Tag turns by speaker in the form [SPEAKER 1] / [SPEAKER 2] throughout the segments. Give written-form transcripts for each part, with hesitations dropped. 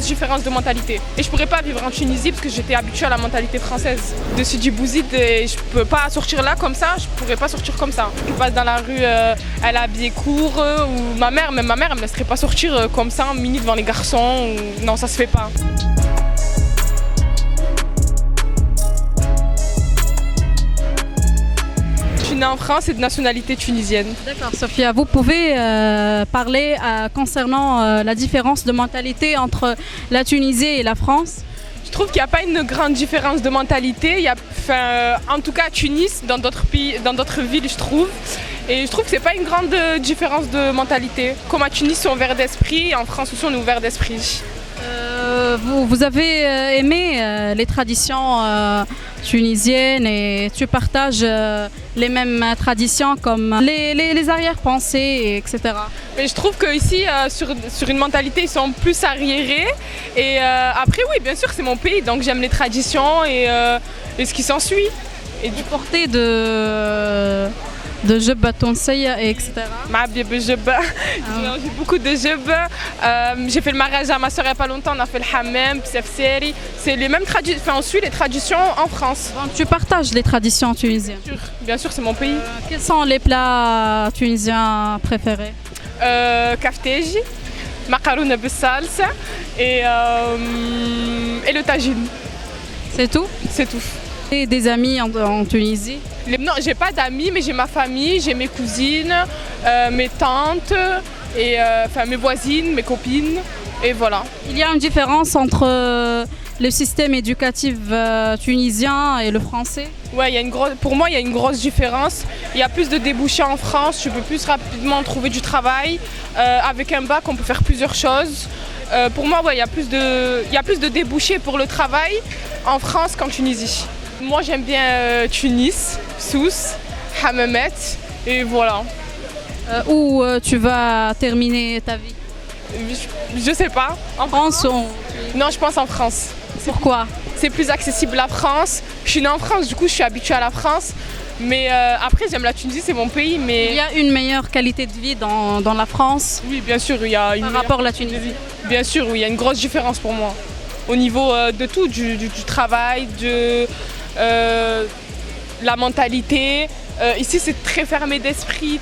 [SPEAKER 1] grosse différence de mentalité. Et je pourrais pas vivre en Tunisie parce que j'étais habituée à la mentalité française. De Sidi Bouzid, et je peux pas sortir là comme ça, je pourrais pas sortir comme ça. Je passe dans la rue, elle est habillée court, ou ma mère elle me laisserait pas sortir comme ça, mini devant les garçons. Non, ça se fait pas. Je suis née en France et de nationalité tunisienne.
[SPEAKER 2] D'accord, Sophia, vous pouvez parler concernant la différence de mentalité entre la Tunisie et la France?
[SPEAKER 1] Je trouve qu'il n'y a pas une grande différence de mentalité. Il y a, en tout cas à Tunis, dans d'autres pays, dans d'autres villes, je trouve. Et je trouve que c'est pas une grande différence de mentalité. Comme à Tunis, ils sont ouverts d'esprit, et en France aussi, on est ouvert d'esprit.
[SPEAKER 2] Vous avez aimé les traditions tunisiennes et tu partages les mêmes traditions comme les arrière-pensées, etc.
[SPEAKER 1] Mais je trouve qu'ici, sur une mentalité, ils sont plus arriérés. Et après, oui, bien sûr, c'est mon pays, donc j'aime les traditions et ce qui s'ensuit.
[SPEAKER 2] Et du porté de jubba tounsiya, etc.
[SPEAKER 1] J'ai beaucoup de jubba. J'ai fait le mariage à ma soeur il n'y a pas longtemps, on a fait le hammam, psefseri. C'est les mêmes traditions, on suit les traditions en France.
[SPEAKER 2] Donc, tu partages les traditions tunisiennes?
[SPEAKER 1] Bien sûr, c'est mon pays.
[SPEAKER 2] Quels sont les plats tunisiens préférés?
[SPEAKER 1] Kafteji, macarouna بالصلصة et le tagine.
[SPEAKER 2] C'est tout?
[SPEAKER 1] C'est tout.
[SPEAKER 2] Et des amis en Tunisie?
[SPEAKER 1] Non, j'ai pas d'amis, mais j'ai ma famille, j'ai mes cousines, mes tantes, et, mes voisines, mes copines, et voilà.
[SPEAKER 2] Il y a une différence entre le système éducatif tunisien et le français?
[SPEAKER 1] Ouais, pour moi, il y a une grosse différence. Il y a plus de débouchés en France, tu peux plus rapidement trouver du travail. Avec un bac, on peut faire plusieurs choses. Pour moi, ouais, il y a plus de débouchés pour le travail en France qu'en Tunisie. Moi, j'aime bien Tunis, Sousse, Hammamet, et voilà.
[SPEAKER 2] Où tu vas terminer ta vie?
[SPEAKER 1] Je sais pas.
[SPEAKER 2] En France ou...
[SPEAKER 1] Non, je pense en France.
[SPEAKER 2] Pourquoi?
[SPEAKER 1] C'est plus accessible la France. Je suis née en France, du coup, je suis habituée à la France. Mais après, j'aime la Tunisie, c'est mon pays. Mais
[SPEAKER 2] il y a une meilleure qualité de vie dans la France?
[SPEAKER 1] Oui, bien sûr, il y a une
[SPEAKER 2] par rapport à la Tunisie.
[SPEAKER 1] Bien sûr, oui, il y a une grosse différence pour moi. Au niveau de tout, du travail, de la mentalité. Ici, c'est très fermé d'esprit,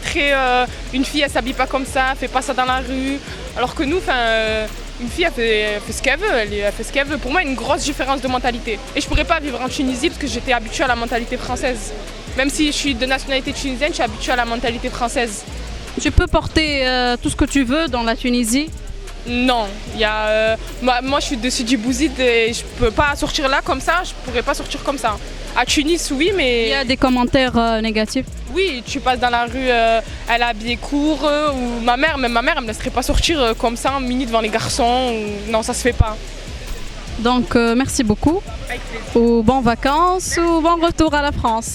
[SPEAKER 1] une fille, elle s'habille pas comme ça, elle fait pas ça dans la rue. Alors que nous, une fille, elle fait ce qu'elle veut, elle fait ce qu'elle veut. Pour moi, il y a une grosse différence de mentalité. Et je pourrais pas vivre en Tunisie parce que j'étais habituée à la mentalité française. Même si je suis de nationalité tunisienne, je suis habituée à la mentalité française.
[SPEAKER 2] Tu peux porter tout ce que tu veux dans la Tunisie?
[SPEAKER 1] Non, moi je suis de Sidi Bouzid et je peux pas sortir là comme ça, je pourrais pas sortir comme ça. À Tunis, oui, mais...
[SPEAKER 2] Il y a des commentaires négatifs?
[SPEAKER 1] Oui, tu passes dans la rue, elle est habillée court, ou ma mère elle me laisserait pas sortir comme ça, mini devant les garçons. Non, ça se fait pas.
[SPEAKER 2] Donc merci beaucoup. Ou bonnes vacances ou bon retour à la France.